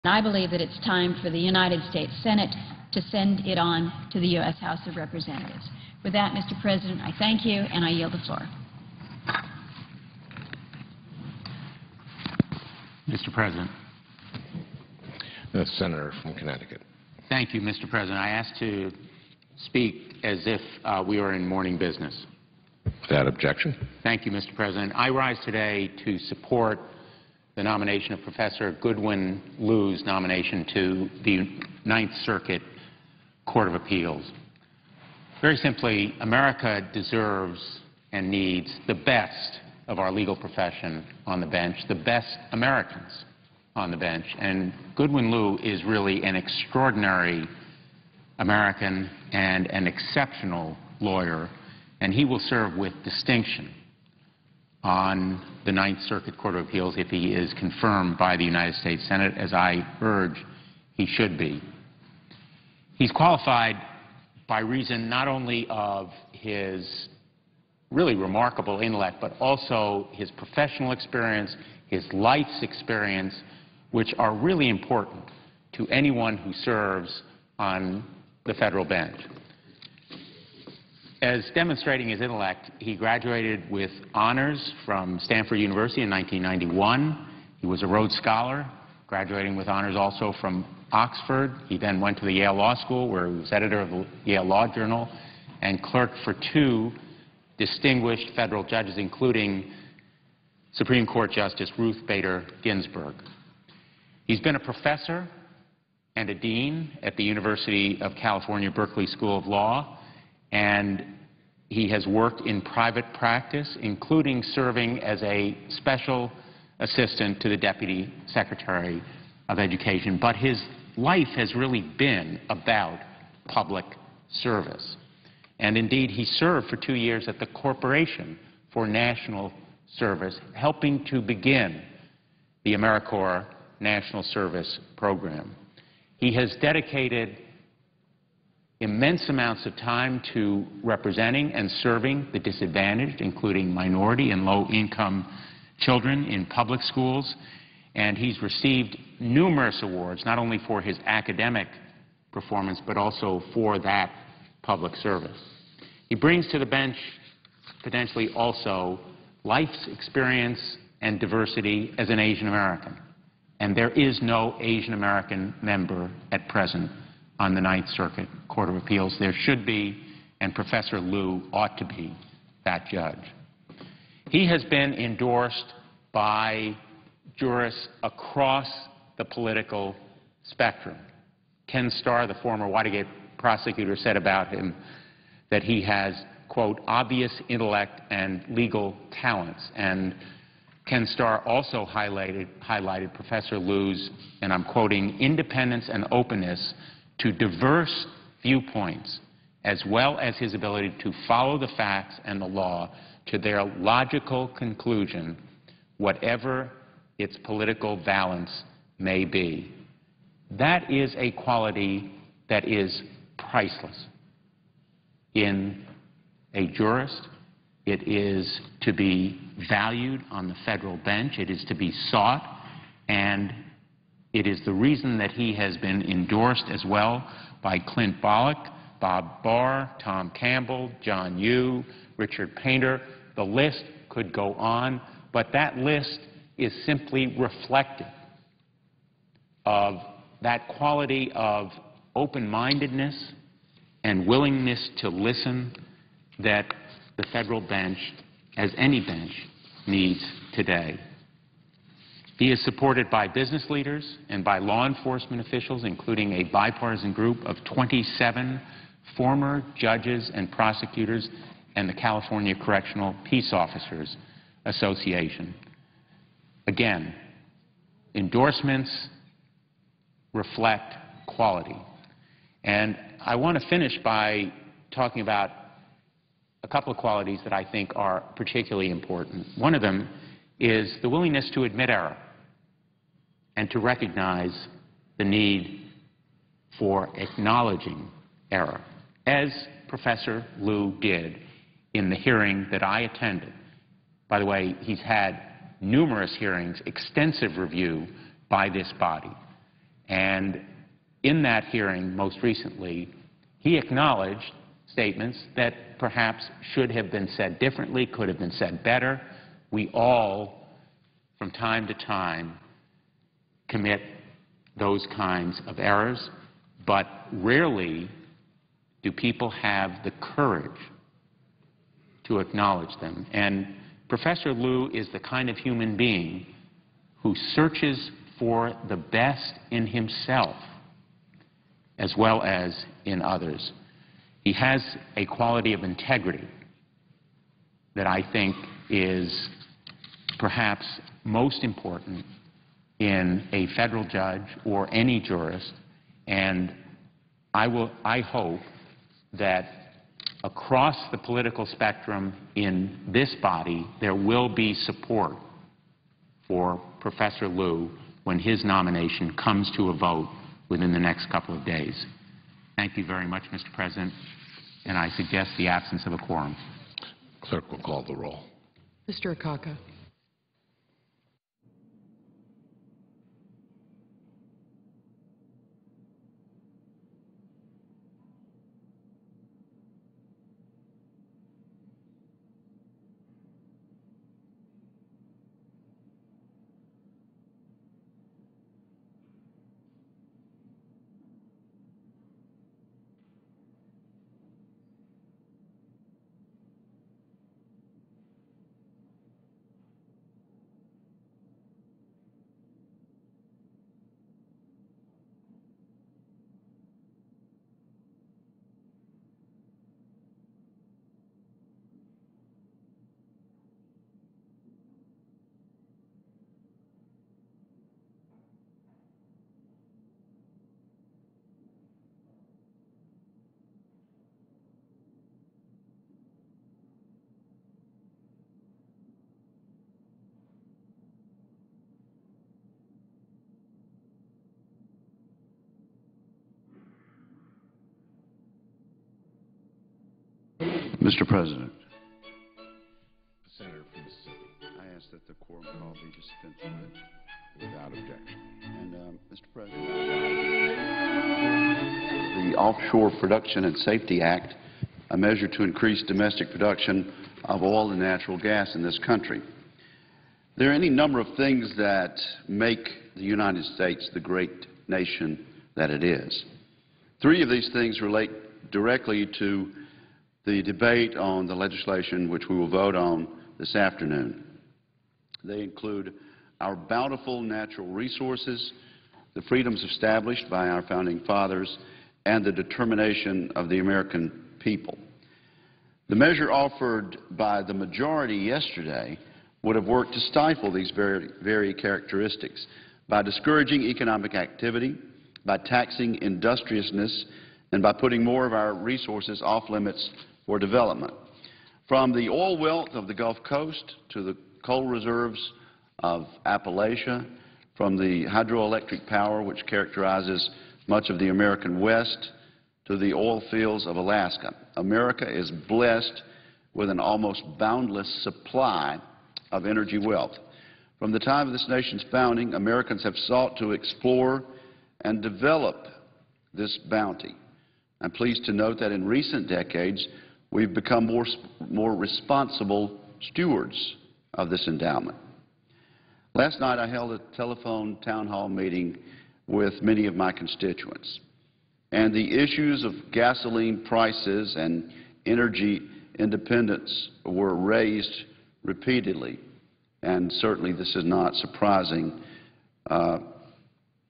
I believe that it's time for the United States Senate to send it on to the U.S. House of Representatives. With that, Mr. President, I thank you, and I yield the floor. Mr. President. The senator from Connecticut. Thank you, Mr. President. I ask to speak as if we were in morning business. Without objection. Thank you, Mr. President. I rise today to support the nomination of Professor Goodwin Liu's nomination to the Ninth Circuit Court of Appeals. Very simply, America deserves and needs the best of our legal profession on the bench, the best Americans on the bench, and Goodwin Liu is really an extraordinary American and an exceptional lawyer, and he will serve with distinction on the Ninth Circuit Court of Appeals if he is confirmed by the United States Senate, as I urge he should be. He's qualified by reason not only of his really remarkable intellect, but also his professional experience, his life's experience, which are really important to anyone who serves on the federal bench. As demonstrating his intellect, he graduated with honors from Stanford University in 1991. He was a Rhodes Scholar, graduating with honors also from Oxford. He then went to the Yale Law School, where he was editor of the Yale Law Journal and clerked for 2 distinguished federal judges, including Supreme Court Justice Ruth Bader Ginsburg. He's been a professor and a dean at the University of California, Berkeley School of Law, and he has worked in private practice, including serving as a special assistant to the Deputy Secretary of Education. But his life has really been about public service. And indeed, he served for 2 years at the Corporation for National Service, helping to begin the AmeriCorps National Service Program. He has dedicated immense amounts of time to representing and serving the disadvantaged, including minority and low-income children in public schools, and he's received numerous awards, not only for his academic performance, but also for that public service. He brings to the bench potentially also life's experience and diversity as an Asian American, and there is no Asian American member at present on the Ninth Circuit Court of Appeals. There should be, and Professor Liu ought to be that judge. He has been endorsed by jurists across the political spectrum. Ken Starr, the former Watergate prosecutor, said about him that he has, quote, obvious intellect and legal talents. And Ken Starr also highlighted Professor Liu's, and I'm quoting, independence and openness to diverse viewpoints, as well as his ability to follow the facts and the law to their logical conclusion, whatever its political valence may be. That is a quality that is priceless in a jurist. It is to be valued on the federal bench. It is to be sought, and it is the reason that he has been endorsed as well by Clint Bolick, Bob Barr, Tom Campbell, John Yoo, Richard Painter. The list could go on, but that list is simply reflective of that quality of open-mindedness and willingness to listen that the federal bench, as any bench, needs today. He is supported by business leaders and by law enforcement officials, including a bipartisan group of 27 former judges and prosecutors and the California Correctional Peace Officers Association. Again, endorsements reflect quality. And I want to finish by talking about a couple of qualities that I think are particularly important. One of them is the willingness to admit error and to recognize the need for acknowledging error, as Professor Liu did in the hearing that I attended. By the way, he's had numerous hearings, extensive review by this body. And in that hearing, most recently, he acknowledged statements that perhaps should have been said differently, could have been said better. We all, from time to time, commit those kinds of errors, but rarely do people have the courage to acknowledge them. And Professor Liu is the kind of human being who searches for the best in himself as well as in others. He has a quality of integrity that I think is perhaps most important in a federal judge or any jurist, and I hope that across the political spectrum in this body there will be support for Professor Liu when his nomination comes to a vote within the next couple of days. Thank you very much, Mr. President, and I suggest the absence of a quorum. Clerk will call the roll. Mr. Akaka. Mr. President, The senator from Mississippi, I ask that the quorum call be dispensed with. without objection. And, Mr. President, the Offshore Production and Safety Act, a measure to increase domestic production of oil and natural gas in this country. There are any number of things that make the United States the great nation that it is. Three of these things relate directly to the debate on the legislation which we will vote on this afternoon. They include our bountiful natural resources, the freedoms established by our founding fathers, and the determination of the American people. The measure offered by the majority yesterday would have worked to stifle these very characteristics by discouraging economic activity, by taxing industriousness, and by putting more of our resources off limits for development. From the oil wealth of the Gulf Coast to the coal reserves of Appalachia, from the hydroelectric power which characterizes much of the American West to the oil fields of Alaska, America is blessed with an almost boundless supply of energy wealth. From the time of this nation's founding, Americans have sought to explore and develop this bounty. I'm pleased to note that in recent decades, we've become more responsible stewards of this endowment. Last night, I held a telephone town hall meeting with many of my constituents, and the issues of gasoline prices and energy independence were raised repeatedly, and certainly this is not surprising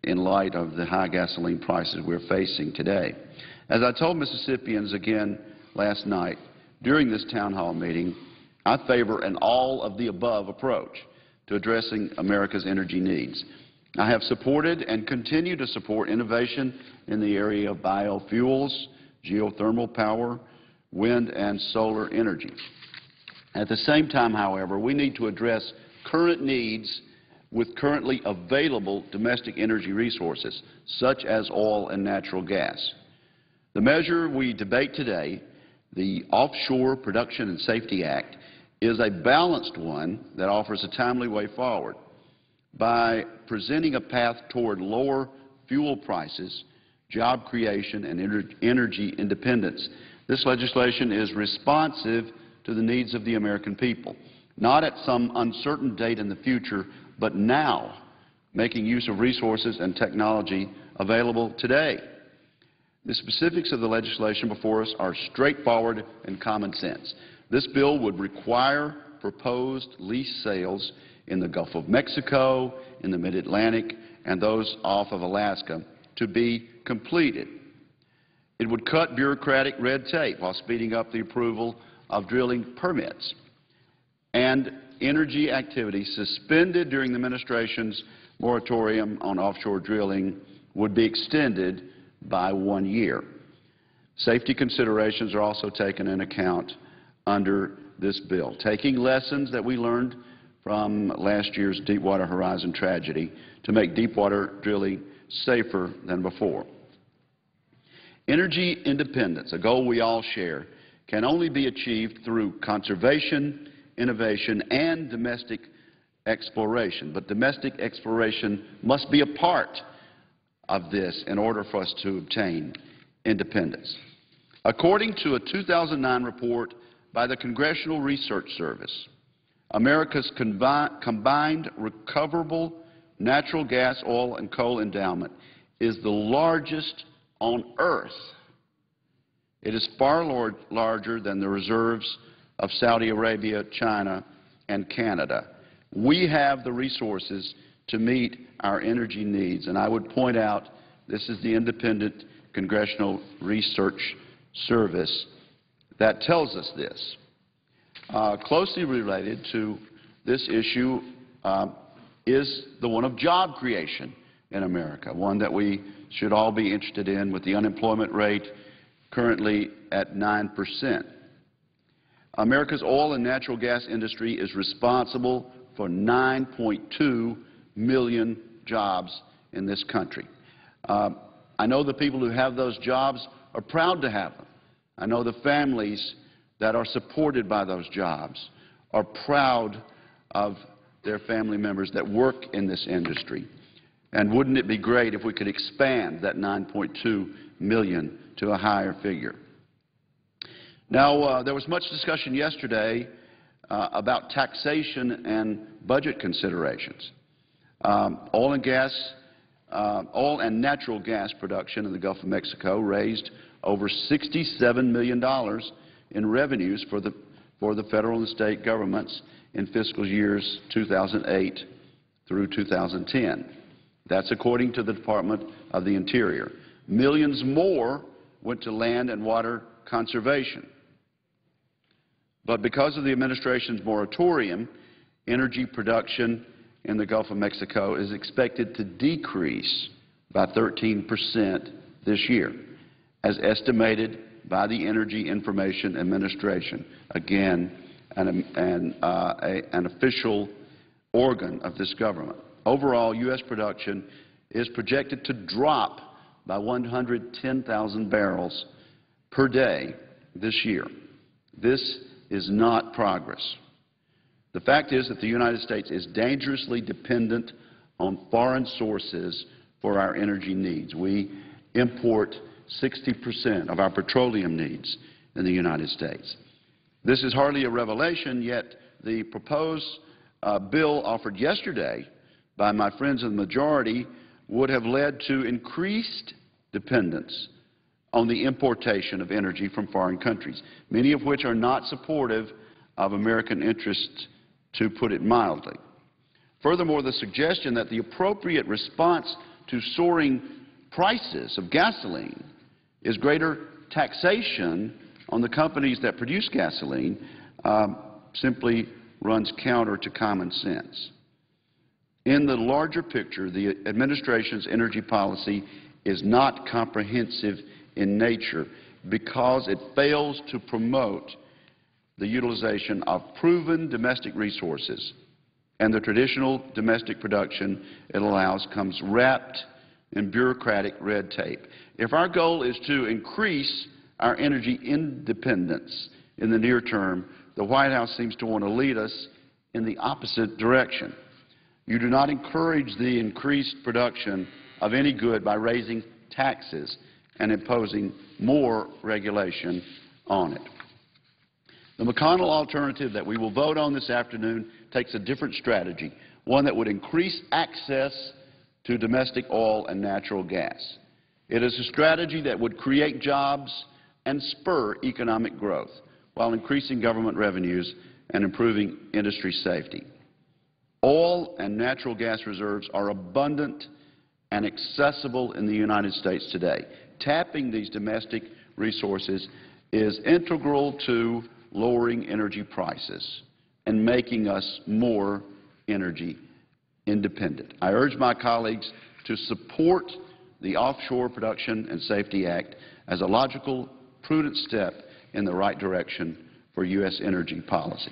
in light of the high gasoline prices we're facing today. As I told Mississippians again last night during this town hall meeting, I favor an all-of-the-above approach to addressing America's energy needs. I have supported and continue to support innovation in the area of biofuels, geothermal power, wind and solar energy. At the same time, however, we need to address current needs with currently available domestic energy resources, such as oil and natural gas. The measure we debate today, the Offshore Production and Safety Act, is a balanced one that offers a timely way forward. By presenting a path toward lower fuel prices, job creation, and energy independence. This legislation is responsive to the needs of the American people, not at some uncertain date in the future, but now, making use of resources and technology available today. The specifics of the legislation before us are straightforward and common sense. This bill would require proposed lease sales in the Gulf of Mexico, in the Mid-Atlantic, and those off of Alaska to be completed. It would cut bureaucratic red tape while speeding up the approval of drilling permits. And energy activity suspended during the administration's moratorium on offshore drilling would be extended by 1 year. Safety considerations are also taken into account under this bill, taking lessons that we learned from last year's Deepwater Horizon tragedy to make deepwater drilling safer than before. Energy independence, a goal we all share, can only be achieved through conservation, innovation, and domestic exploration. But domestic exploration must be a part of this in order for us to obtain independence. According to a 2009 report by the Congressional Research Service, America's combined recoverable natural gas, oil, and coal endowment is the largest on Earth. It is far larger than the reserves of Saudi Arabia, China, and Canada. We have the resources to meet our energy needs, and I would point out this is the Independent Congressional Research Service that tells us this. Closely related to this issue is the one of job creation in America, one that we should all be interested in, with the unemployment rate currently at 9%. America's oil and natural gas industry is responsible for 9.2 million jobs in this country. I know the people who have those jobs are proud to have them. I know the families that are supported by those jobs are proud of their family members that work in this industry. And wouldn't it be great if we could expand that 9.2 million to a higher figure? Now, there was much discussion yesterday about taxation and budget considerations. Oil and natural gas production in the Gulf of Mexico raised over $67 million in revenues for the federal and state governments in fiscal years 2008 through 2010. That's according to the Department of the Interior. Millions more went to land and water conservation. But because of the administration's moratorium, energy production in the Gulf of Mexico is expected to decrease by 13% this year, as estimated by the Energy Information Administration, again, an official organ of this government. Overall, U.S. production is projected to drop by 110,000 barrels per day this year. This is not progress. The fact is that the United States is dangerously dependent on foreign sources for our energy needs. We import 60% of our petroleum needs in the United States. This is hardly a revelation, yet the proposed bill offered yesterday by my friends in the majority would have led to increased dependence on the importation of energy from foreign countries, many of which are not supportive of American interests, to put it mildly. Furthermore, the suggestion that the appropriate response to soaring prices of gasoline is greater taxation on the companies that produce gasoline simply runs counter to common sense. In the larger picture, the administration's energy policy is not comprehensive in nature because it fails to promote the utilization of proven domestic resources, and the traditional domestic production it allows comes wrapped in bureaucratic red tape. If our goal is to increase our energy independence in the near term, the White House seems to want to lead us in the opposite direction. You do not encourage the increased production of any good by raising taxes and imposing more regulation on it. The McConnell alternative that we will vote on this afternoon takes a different strategy, one that would increase access to domestic oil and natural gas. It is a strategy that would create jobs and spur economic growth while increasing government revenues and improving industry safety. Oil and natural gas reserves are abundant and accessible in the United States today. Tapping these domestic resources is integral to lowering energy prices and making us more energy independent. I urge my colleagues to support the Offshore Production and Safety Act as a logical, prudent step in the right direction for U.S. energy policy.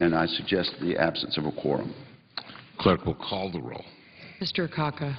And I suggest the absence of a quorum. Clerk will call the roll. Mr. Akaka.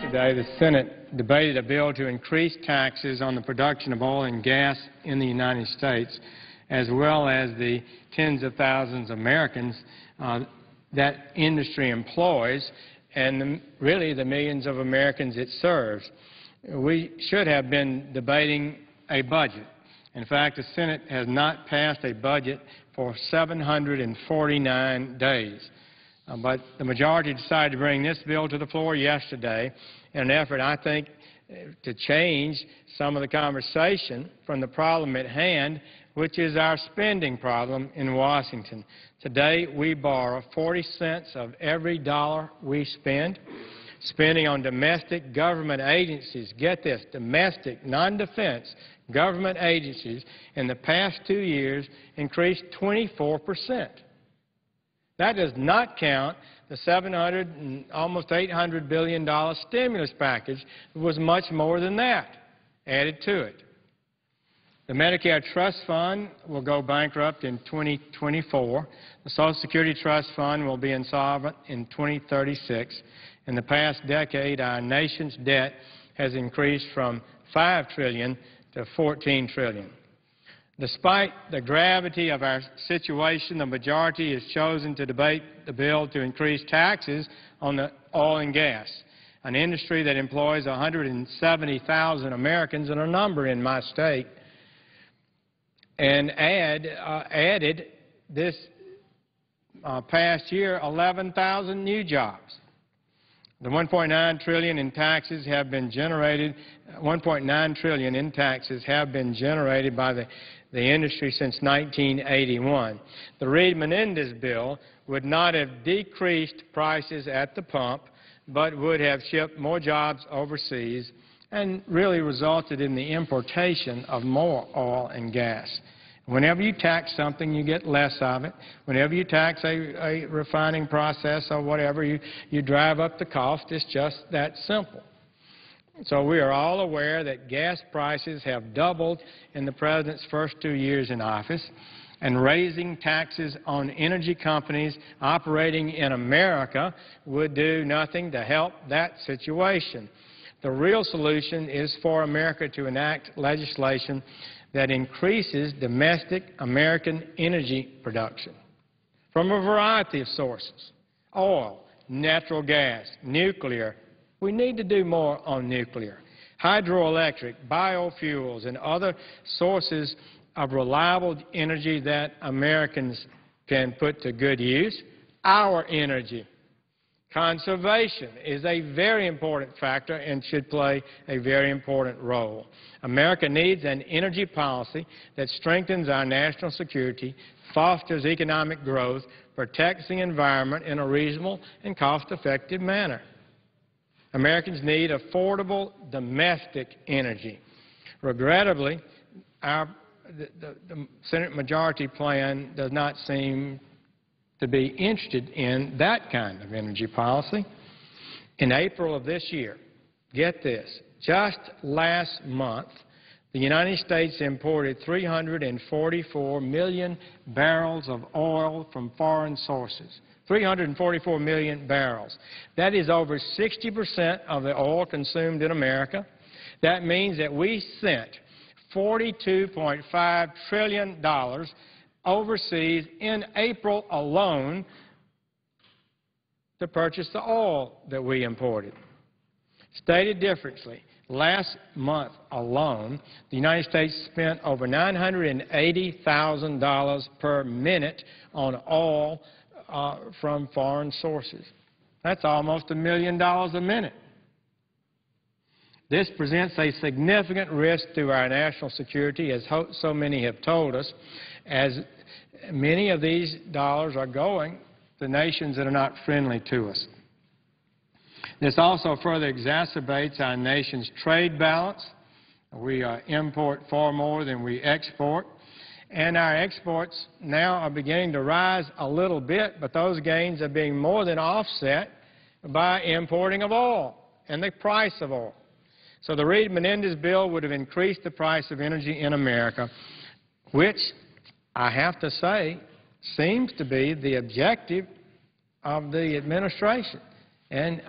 Yesterday, the Senate debated a bill to increase taxes on the production of oil and gas in the United States, as well as the tens of thousands of Americans that industry employs and really the millions of Americans it serves. We should have been debating a budget. In fact, the Senate has not passed a budget for 749 days. But the majority decided to bring this bill to the floor yesterday in an effort, I think, to change some of the conversation from the problem at hand, which is our spending problem in Washington. Today, we borrow 40 cents of every dollar we spend. Spending on domestic government agencies, get this, domestic, non-defense government agencies in the past 2 years increased 24%. That does not count the $700 and almost $800 billion stimulus package. It was much more than that added to it. The Medicare Trust Fund will go bankrupt in 2024. The Social Security Trust Fund will be insolvent in 2036. In the past decade, our nation's debt has increased from $5 trillion to $14 trillion. Despite the gravity of our situation, the majority has chosen to debate the bill to increase taxes on the oil and gas, an industry that employs 170,000 Americans and a number in my state, and added this past year 11,000 new jobs. The $1.9 trillion in taxes have been generated. $1.9 trillion in taxes have been generated by the industry since 1981. The Reed-Menendez bill would not have decreased prices at the pump, but would have shipped more jobs overseas and really resulted in the importation of more oil and gas. Whenever you tax something, you get less of it. Whenever you tax a refining process or whatever, you drive up the cost. It's just that simple. So we are all aware that gas prices have doubled in the President's first 2 years in office, and raising taxes on energy companies operating in America would do nothing to help that situation. The real solution is for America to enact legislation that increases domestic American energy production from a variety of sources: oil, natural gas, nuclear. We need to do more on nuclear, hydroelectric, biofuels, and other sources of reliable energy that Americans can put to good use. Our energy. Conservation is a very important factor and should play a very important role. America needs an energy policy that strengthens our national security, fosters economic growth, protects the environment in a reasonable and cost-effective manner. Americans need affordable domestic energy. Regrettably, the Senate majority plan does not seem to be interested in that kind of energy policy. In April of this year, get this, just last month, the United States imported 344 million barrels of oil from foreign sources. 344 million barrels. That is over 60% of the oil consumed in America. That means that we sent $42.5 trillion overseas in April alone to purchase the oil that we imported. Stated differently, last month alone, the United States spent over $980,000 per minute on oil from foreign sources. That's almost $1 million a minute. This presents a significant risk to our national security, as so many have told us, as many of these dollars are going to nations that are not friendly to us. This also further exacerbates our nation's trade balance. We import far more than we export. And our exports now are beginning to rise a little bit, but those gains are being more than offset by importing of oil and the price of oil. So the Reed-Menendez bill would have increased the price of energy in America, which I have to say seems to be the objective of the administration. And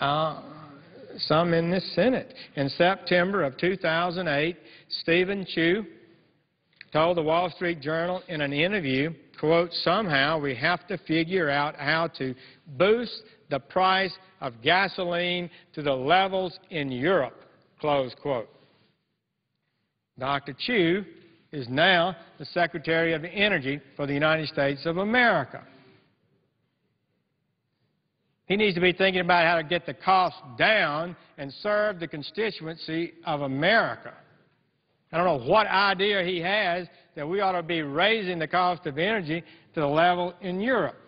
some in this Senate. In September of 2008, Stephen Chu told the Wall Street Journal in an interview, quote, "Somehow we have to figure out how to boost the price of gasoline to the levels in Europe," close quote. Dr. Chu is now the Secretary of Energy for the United States of America. He needs to be thinking about how to get the cost down and serve the constituency of America. I don't know what idea he has that we ought to be raising the cost of energy to the level in Europe.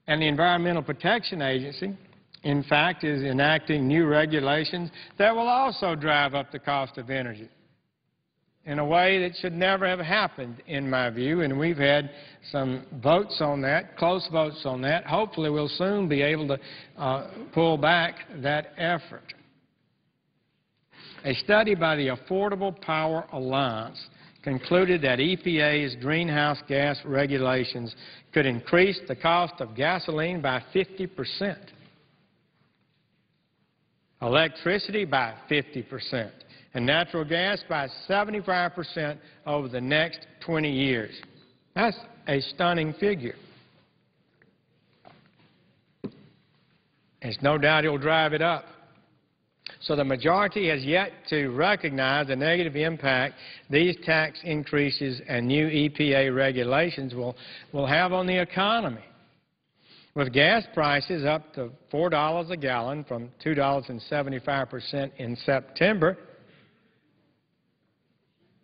And the Environmental Protection Agency, in fact, is enacting new regulations that will also drive up the cost of energy in a way that should never have happened, in my view, and we've had some votes on that, close votes on that. Hopefully we'll soon be able to pull back that effort. A study by the Affordable Power Alliance concluded that EPA's greenhouse gas regulations could increase the cost of gasoline by 50%, electricity by 50%, and natural gas by 75% over the next 20 years. That's a stunning figure. There's no doubt it will drive it up. So the majority has yet to recognize the negative impact these tax increases and new EPA regulations will have on the economy. With gas prices up to $4 a gallon from $2.75 in September,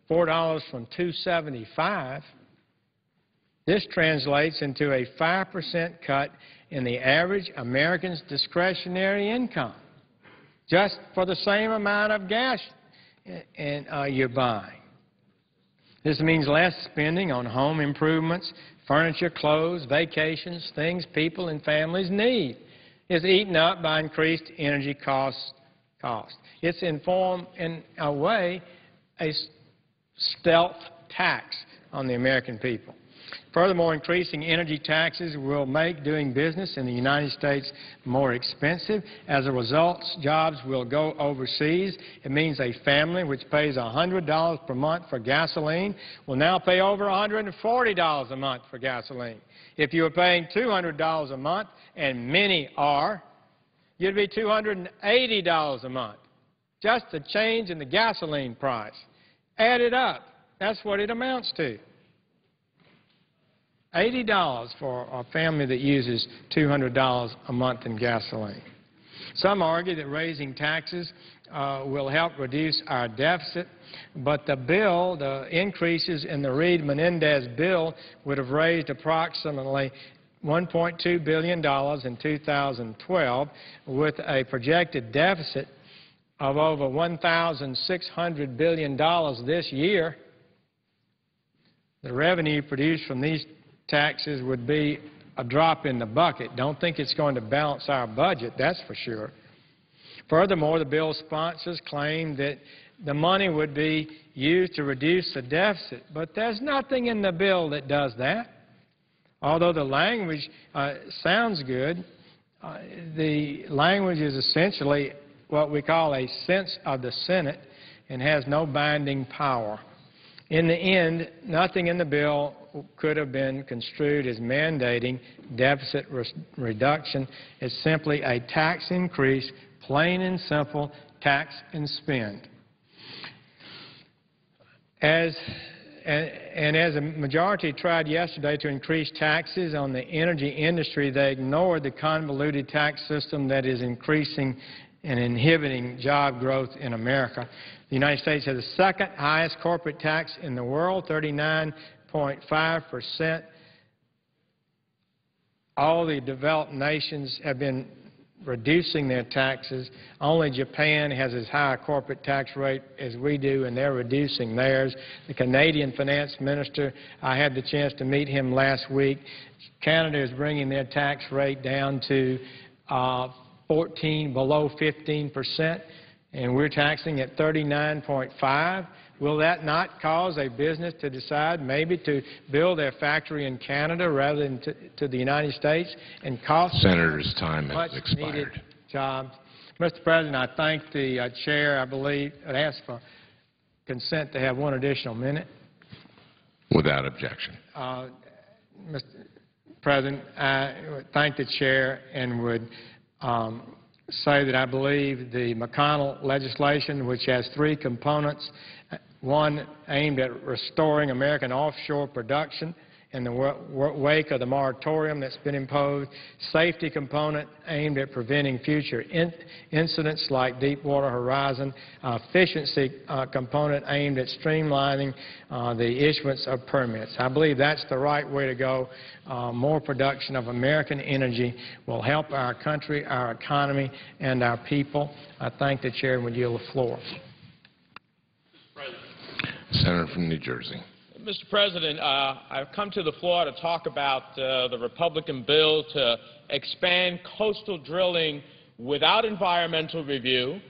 $4 from $2.75, this translates into a 5% cut in the average American's discretionary income, just for the same amount of gas you're buying. This means less spending on home improvements, furniture, clothes, vacations, things people and families need. It's eaten up by increased energy costs. It's in a way, a stealth tax on the American people. Furthermore, increasing energy taxes will make doing business in the United States more expensive. As a result, jobs will go overseas. It means a family which pays $100 per month for gasoline will now pay over $140 a month for gasoline. If you were paying $200 a month, and many are, you'd be $280 a month. Just the change in the gasoline price. Add it up. That's what it amounts to. $80 for a family that uses $200 a month in gasoline. Some argue that raising taxes will help reduce our deficit, but the increases in the Reid-Menendez bill would have raised approximately $1.2 billion in 2012 with a projected deficit of over $1,600 billion this year. The revenue produced from these taxes would be a drop in the bucket. Don't think it's going to balance our budget, that's for sure. Furthermore, the bill's sponsors claim that the money would be used to reduce the deficit, but there's nothing in the bill that does that. Although the language sounds good, the language is essentially what we call a sense of the Senate and has no binding power. In the end, nothing in the bill could have been construed as mandating deficit reduction. It's simply a tax increase, plain and simple, tax and spend. As a majority tried yesterday to increase taxes on the energy industry, they ignored the convoluted tax system that is increasing and inhibiting job growth in America. The United States has the second highest corporate tax in the world, 39.5%. All the developed nations have been reducing their taxes. Only Japan has as high a corporate tax rate as we do, and they're reducing theirs. The Canadian finance minister, I had the chance to meet him last week. Canada is bringing their tax rate down to below 15%, and we're taxing at 39.5%. Will that not cause a business to decide maybe to build their factory in Canada rather than to the United States and cost Senator's time has much expired. needed jobs? Mr. President, I thank the chair. I believe I'd ask for consent to have one additional minute. Without objection. Mr. President, I would thank the chair and would say that I believe the McConnell legislation, which has three components, one aimed at restoring American offshore production in the wake of the moratorium that's been imposed, safety component aimed at preventing future incidents like Deepwater Horizon, efficiency component aimed at streamlining the issuance of permits. I believe that's the right way to go. More production of American energy will help our country, our economy, and our people. I thank the chair and would yield the floor. Senator from New Jersey. Mr. President, I've come to the floor to talk about the Republican bill to expand coastal drilling without environmental review,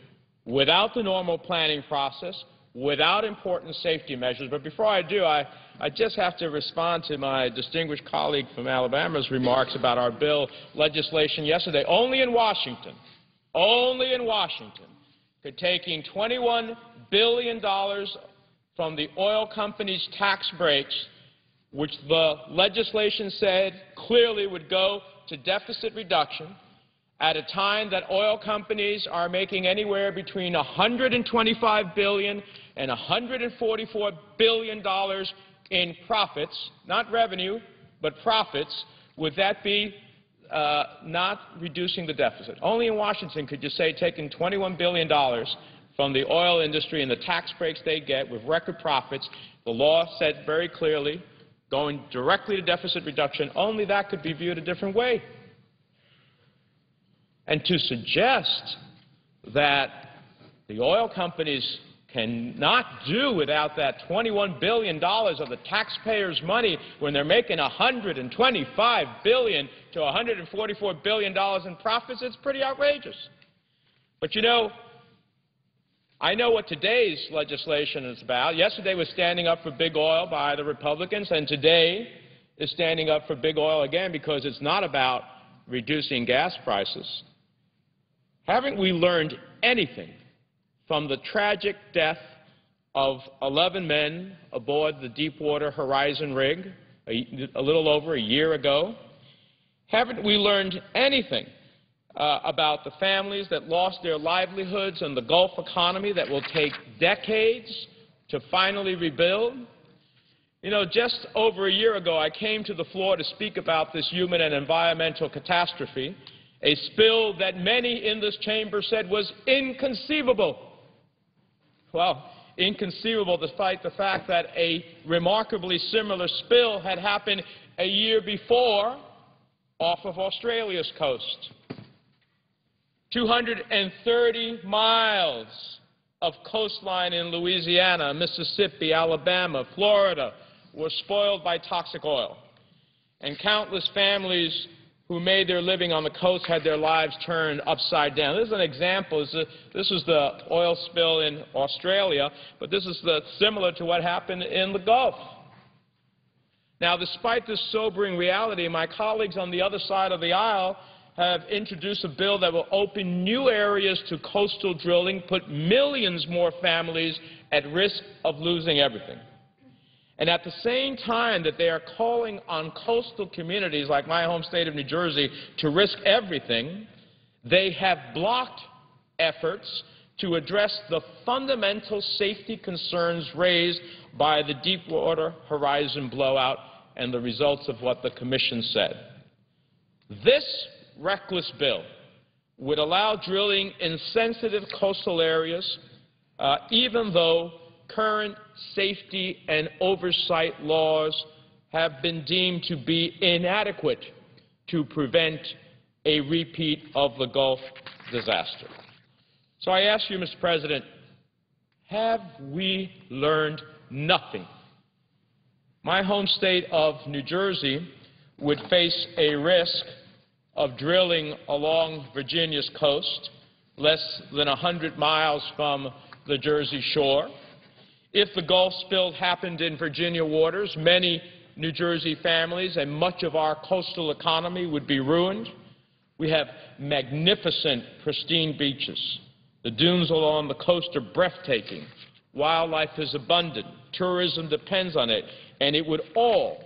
without the normal planning process, without important safety measures. But before I do, I just have to respond to my distinguished colleague from Alabama's remarks about our bill legislation yesterday. Only in Washington, could taking $21 billion from the oil companies' tax breaks, which the legislation said clearly would go to deficit reduction, at a time that oil companies are making anywhere between $125 billion and $144 billion in profits, not revenue, but profits, would that be not reducing the deficit? Only in Washington could you say taking $21 billion from the oil industry and the tax breaks they get with record profits, the law said very clearly, going directly to deficit reduction, only that could be viewed a different way. And to suggest that the oil companies cannot do without that $21 billion of the taxpayers' money when they're making $125 billion to $144 billion in profits, it's pretty outrageous. But you know, I know what today's legislation is about. Yesterday was standing up for big oil by the Republicans, and today is standing up for big oil again because it's not about reducing gas prices. Haven't we learned anything from the tragic death of 11 men aboard the Deepwater Horizon rig a little over a year ago? Haven't we learned anything about the families that lost their livelihoods and the Gulf economy that will take decades to finally rebuild? You know, just over a year ago, I came to the floor to speak about this human and environmental catastrophe, a spill that many in this chamber said was inconceivable. Well, inconceivable despite the fact that a remarkably similar spill had happened a year before off of Australia's coast. 230 miles of coastline in Louisiana, Mississippi, Alabama, Florida were spoiled by toxic oil. And countless families who made their living on the coast had their lives turned upside down. This is an example. This was the oil spill in Australia, but this is similar to what happened in the Gulf. Now, despite this sobering reality, my colleagues on the other side of the aisle have introduced a bill that will open new areas to coastal drilling, put millions more families at risk of losing everything. And at the same time that they are calling on coastal communities like my home state of New Jersey to risk everything, they have blocked efforts to address the fundamental safety concerns raised by the Deepwater Horizon blowout and the results of what the Commission said. This reckless bill would allow drilling in sensitive coastal areas, even though current safety and oversight laws have been deemed to be inadequate to prevent a repeat of the Gulf disaster. So I ask you, Mr. President, have we learned nothing? My home state of New Jersey would face a risk of drilling along Virginia's coast, less than 100 miles from the Jersey shore. If the Gulf spill happened in Virginia waters, many New Jersey families and much of our coastal economy would be ruined. We have magnificent, pristine beaches. The dunes along the coast are breathtaking. Wildlife is abundant. Tourism depends on it. And it would all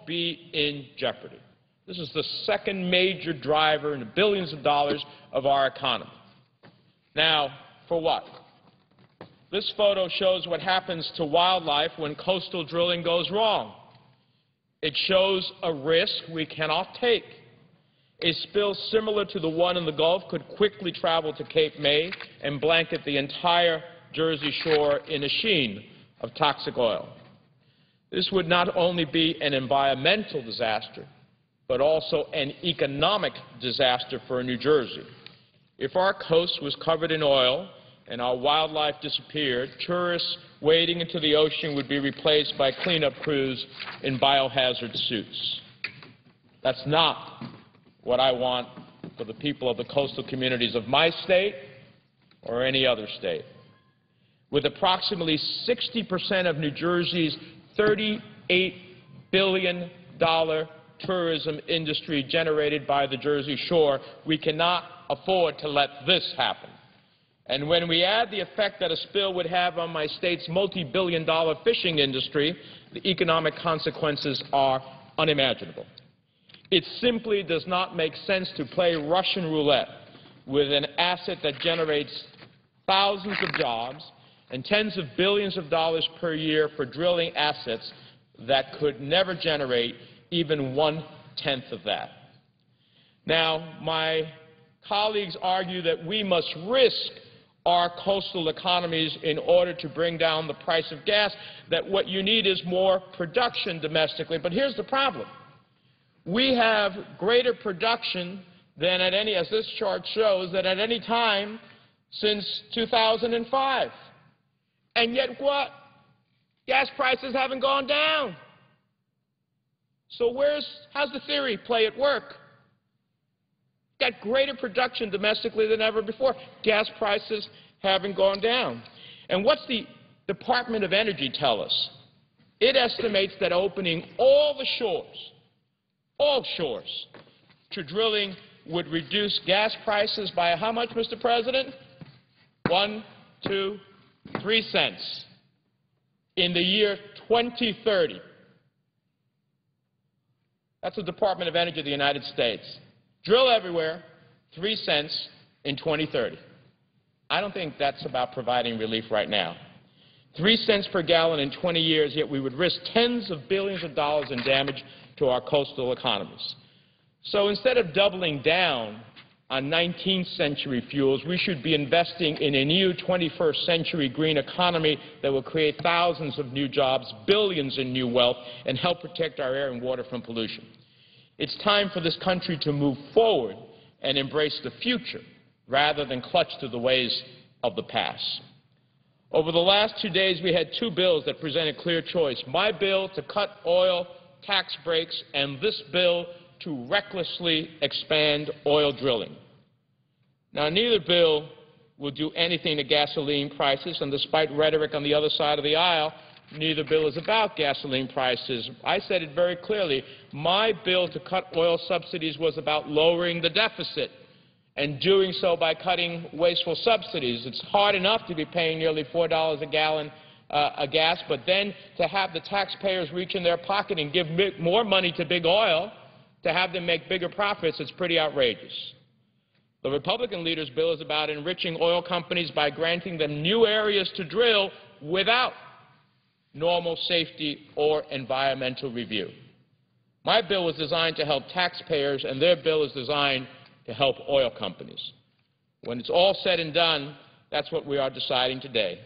be in jeopardy. This is the second major driver in the billions of dollars of our economy. Now, for what? This photo shows what happens to wildlife when coastal drilling goes wrong. It shows a risk we cannot take. A spill similar to the one in the Gulf could quickly travel to Cape May and blanket the entire Jersey shore in a sheen of toxic oil. This would not only be an environmental disaster, but also an economic disaster for New Jersey. If our coast was covered in oil and our wildlife disappeared, tourists wading into the ocean would be replaced by cleanup crews in biohazard suits. That's not what I want for the people of the coastal communities of my state or any other state. With approximately 60% of New Jersey's $38 billion tourism industry generated by the Jersey Shore, we cannot afford to let this happen. And when we add the effect that a spill would have on my state's multi-billion-dollar fishing industry, the economic consequences are unimaginable. It simply does not make sense to play Russian roulette with an asset that generates thousands of jobs and tens of billions of dollars per year for drilling assets that could never generate even 1/10 of that. Now, my colleagues argue that we must risk our coastal economies in order to bring down the price of gas, that what you need is more production domestically. But here's the problem. We have greater production than at any, as this chart shows, than at any time since 2005. And yet what? Gas prices haven't gone down. So how's the theory play at work? Got greater production domestically than ever before. Gas prices haven't gone down. And what's the Department of Energy tell us? It estimates that opening all shores to drilling would reduce gas prices by how much, Mr. President? 1, 2, 3 cents in the year 2030. That's the Department of Energy of the United States. Drill everywhere, 3 cents in 2030. I don't think that's about providing relief right now. 3 cents per gallon in 20 years, yet we would risk tens of billions of dollars in damage to our coastal economies. So instead of doubling down on 19th century fuels, we should be investing in a new 21st century green economy that will create thousands of new jobs, billions in new wealth, and help protect our air and water from pollution. It's time for this country to move forward and embrace the future rather than clutch to the ways of the past. Over the last 2 days, we had 2 bills that present a clear choice. My bill to cut oil tax breaks and this bill to recklessly expand oil drilling. Now, neither bill will do anything to gasoline prices, and despite rhetoric on the other side of the aisle, neither bill is about gasoline prices. I said it very clearly. My bill to cut oil subsidies was about lowering the deficit and doing so by cutting wasteful subsidies. It's hard enough to be paying nearly $4 a gallon of gas, but then to have the taxpayers reach in their pocket and give more money to big oil to have them make bigger profits, it's pretty outrageous. The Republican leader's bill is about enriching oil companies by granting them new areas to drill without normal safety or environmental review. My bill was designed to help taxpayers, and their bill is designed to help oil companies. When it's all said and done, that's what we are deciding today.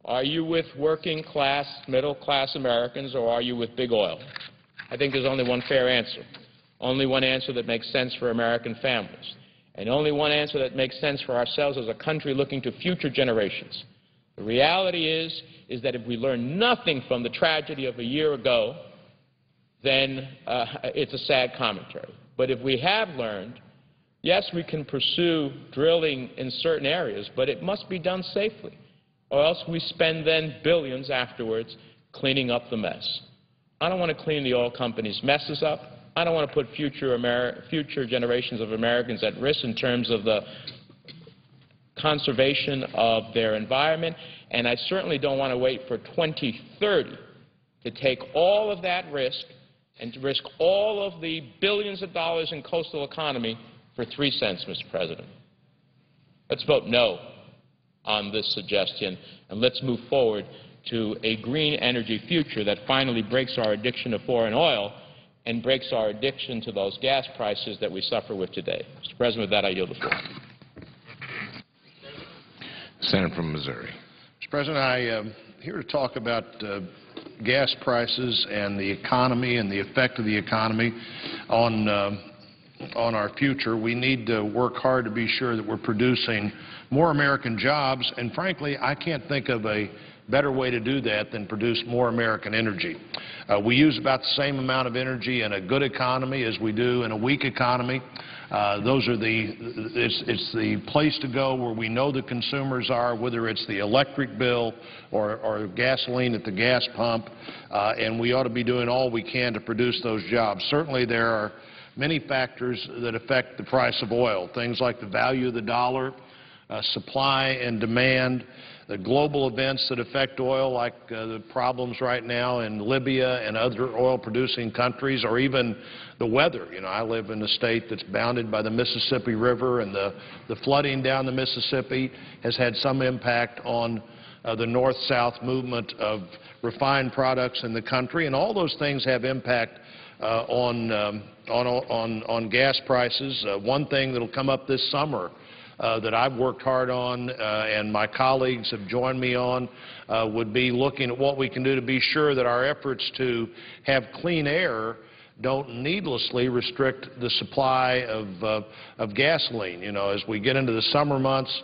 Are you with working class, middle class Americans, or are you with big oil? I think there's only one fair answer. Only one answer that makes sense for American families. And only one answer that makes sense for ourselves as a country looking to future generations. The reality is that if we learn nothing from the tragedy of a year ago, then it's a sad commentary. But if we have learned, yes, we can pursue drilling in certain areas, but it must be done safely, or else we spend then billions afterwards cleaning up the mess. I don't want to clean the oil companies' messes up. I don't want to put future generations of Americans at risk in terms of the conservation of their environment, and I certainly don't want to wait for 2030 to take all of that risk and to risk all of the billions of dollars in coastal economy for 3 cents, Mr. President. Let's vote no on this suggestion, and let's move forward to a green energy future that finally breaks our addiction to foreign oil and breaks our addiction to those gas prices that we suffer with today. Mr. President, with that, I yield the floor. Senator from Missouri. Mr. President, I'm here to talk about gas prices and the economy and the effect of the economy on our future. We need to work hard to be sure that we're producing more American jobs, and frankly, I can't think of a better way to do that than produce more American energy. We use about the same amount of energy in a good economy as we do in a weak economy. It's the place to go where we know the consumers are, whether it's the electric bill or gasoline at the gas pump, and we ought to be doing all we can to produce those jobs. Certainly there are many factors that affect the price of oil, things like the value of the dollar, supply and demand, the global events that affect oil, like the problems right now in Libya and other oil-producing countries, or even the weather. You know, I live in a state that's bounded by the Mississippi River, and the flooding down the Mississippi has had some impact on the north-south movement of refined products in the country, and all those things have impact on gas prices. One thing that will come up this summer that I've worked hard on and my colleagues have joined me on would be looking at what we can do to be sure that our efforts to have clean air don't needlessly restrict the supply of gasoline. You know, as we get into the summer months,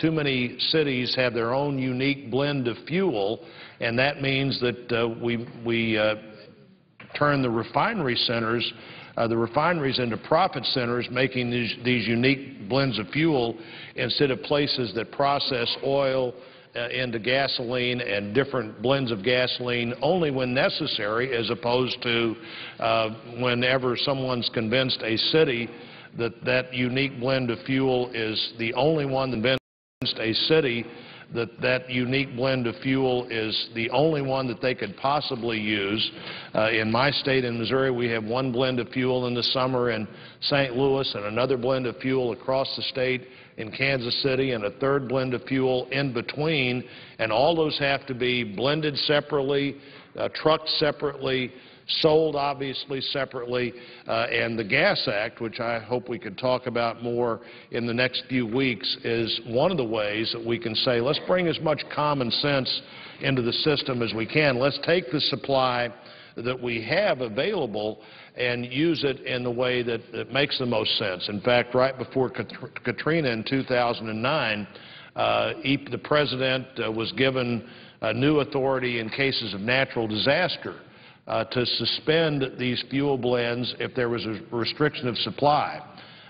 too many cities have their own unique blend of fuel, and that means that we turn the refinery centers, the refineries into profit centers, making these unique blends of fuel instead of places that process oil into gasoline and different blends of gasoline only when necessary, as opposed to whenever someone's convinced a city that that unique blend of fuel is the only one that they could possibly use. In my state, in Missouri, we have one blend of fuel in the summer in St. Louis and another blend of fuel across the state in Kansas City and a third blend of fuel in between, and all those have to be blended separately, trucked separately, sold obviously separately, and the Gas Act, which I hope we could talk about more in the next few weeks, is one of the ways that we can say, let's bring as much common sense into the system as we can. Let's take the supply that we have available and use it in the way that makes the most sense. In fact, right before Katrina in 2009, the President was given new authority in cases of natural disaster to suspend these fuel blends if there was a restriction of supply.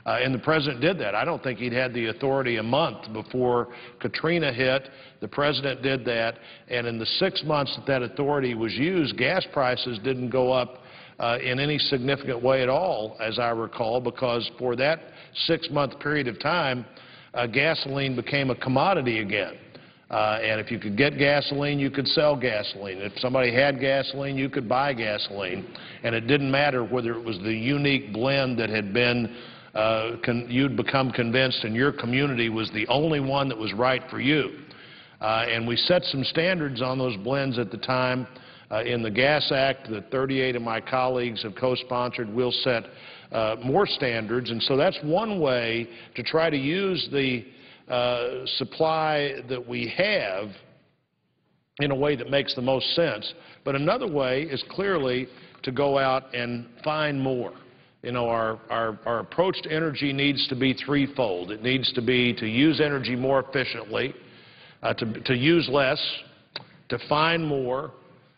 And the President did that. I don't think he'd had the authority a month before Katrina hit. The President did that, and in the 6 months that that authority was used, gas prices didn't go up in any significant way at all, as I recall, because for that 6-month period of time, gasoline became a commodity again. And if you could get gasoline, you could sell gasoline. If somebody had gasoline, you could buy gasoline. And it didn't matter whether it was the unique blend that had been, you'd become convinced in your community was the only one that was right for you. And we set some standards on those blends at the time. In the Gas Act that 38 of my colleagues have co-sponsored, we'll set more standards. And so that's one way to try to use the supply that we have in a way that makes the most sense. But another way is clearly to go out and find more. You know, our approach to energy needs to be threefold. It needs to be to use energy more efficiently, to use less, to find more,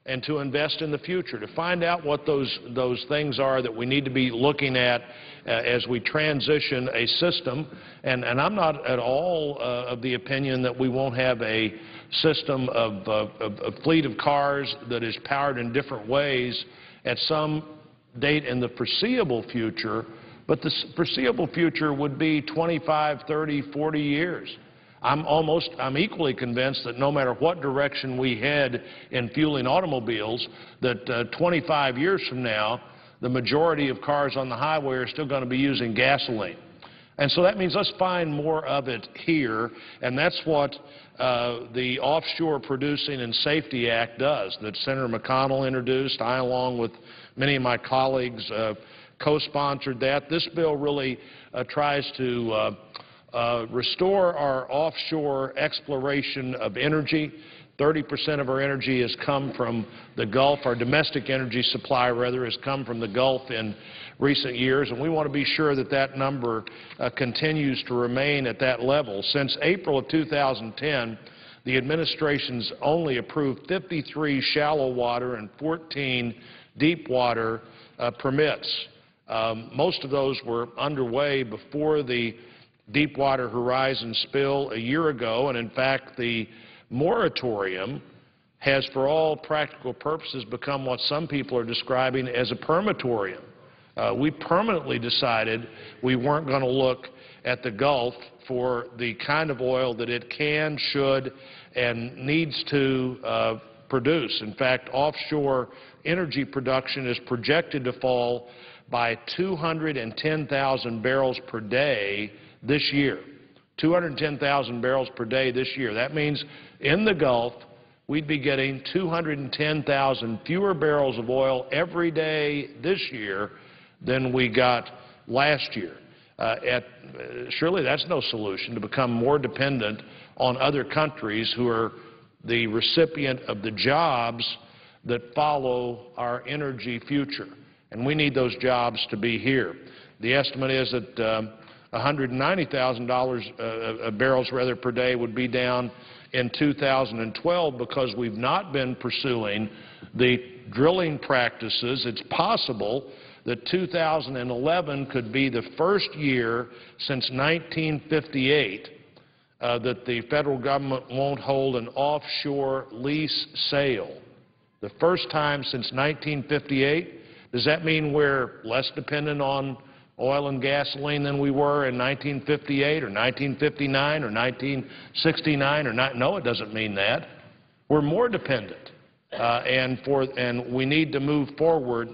and to invest in the future, to find out what those things are that we need to be looking at as we transition a system. And I'm not at all of the opinion that we won't have a system of a fleet of cars that is powered in different ways at some date in the foreseeable future, but the foreseeable future would be 25, 30, 40 years. I'm equally convinced that no matter what direction we head in fueling automobiles, that 25 years from now, the majority of cars on the highway are still going to be using gasoline. And so that means let's find more of it here, and that's what the Offshore Producing and Safety Act does, that Senator McConnell introduced. I, along with many of my colleagues, co-sponsored that. This bill really tries to restore our offshore exploration of energy. 30% of our energy has come from the Gulf. Our domestic energy supply, rather, has come from the Gulf in recent years, and we want to be sure that that number continues to remain at that level. Since April of 2010, the administration's only approved 53 shallow water and 14 deep water permits. Most of those were underway before the Deepwater Horizon spill a year ago, and in fact, the moratorium has, for all practical purposes, become what some people are describing as a permatorium. We permanently decided we weren't going to look at the Gulf for the kind of oil that it can, should, and needs to produce. In fact, offshore energy production is projected to fall by 210,000 barrels per day this year. 210,000 barrels per day this year. That means in the Gulf, we'd be getting 210,000 fewer barrels of oil every day this year than we got last year. Surely that's no solution, to become more dependent on other countries who are the recipient of the jobs that follow our energy future. And we need those jobs to be here. The estimate is that 190,000 barrels per day would be down in 2012 because we've not been pursuing the drilling practices. It's possible that 2011 could be the first year since 1958 that the federal government won't hold an offshore lease sale. The first time since 1958. Does that mean we're less dependent on oil and gasoline than we were in 1958 or 1959 or 1969 or not? No, it doesn't mean that. We're more dependent, and we need to move forward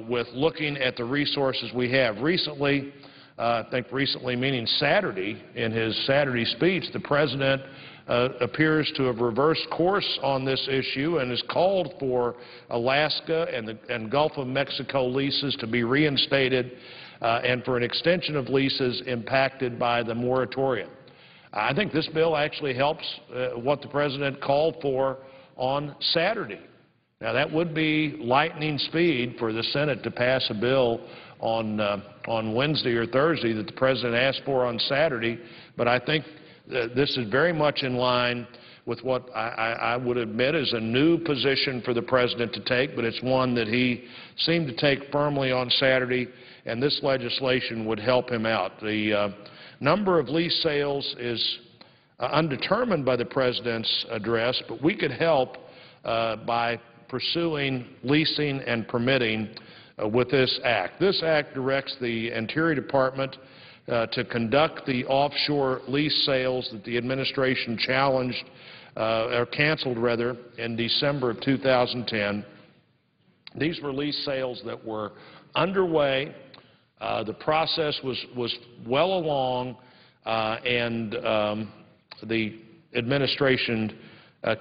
with looking at the resources we have. Recently, I think recently meaning Saturday, in his Saturday speech, the President appears to have reversed course on this issue and has called for Alaska and Gulf of Mexico leases to be reinstated and for an extension of leases impacted by the moratorium. I think this bill actually helps what the President called for on Saturday. Now, that would be lightning speed for the Senate to pass a bill on Wednesday or Thursday that the President asked for on Saturday, but I think this is very much in line with what I would admit is a new position for the President to take, but it's one that he seemed to take firmly on Saturday, and this legislation would help him out. The number of lease sales is undetermined by the President's address, but we could help by pursuing leasing and permitting with this act. This act directs the Interior Department to conduct the offshore lease sales that the administration challenged or canceled, rather, in December of 2010. These were lease sales that were underway. The process was well along, and the administration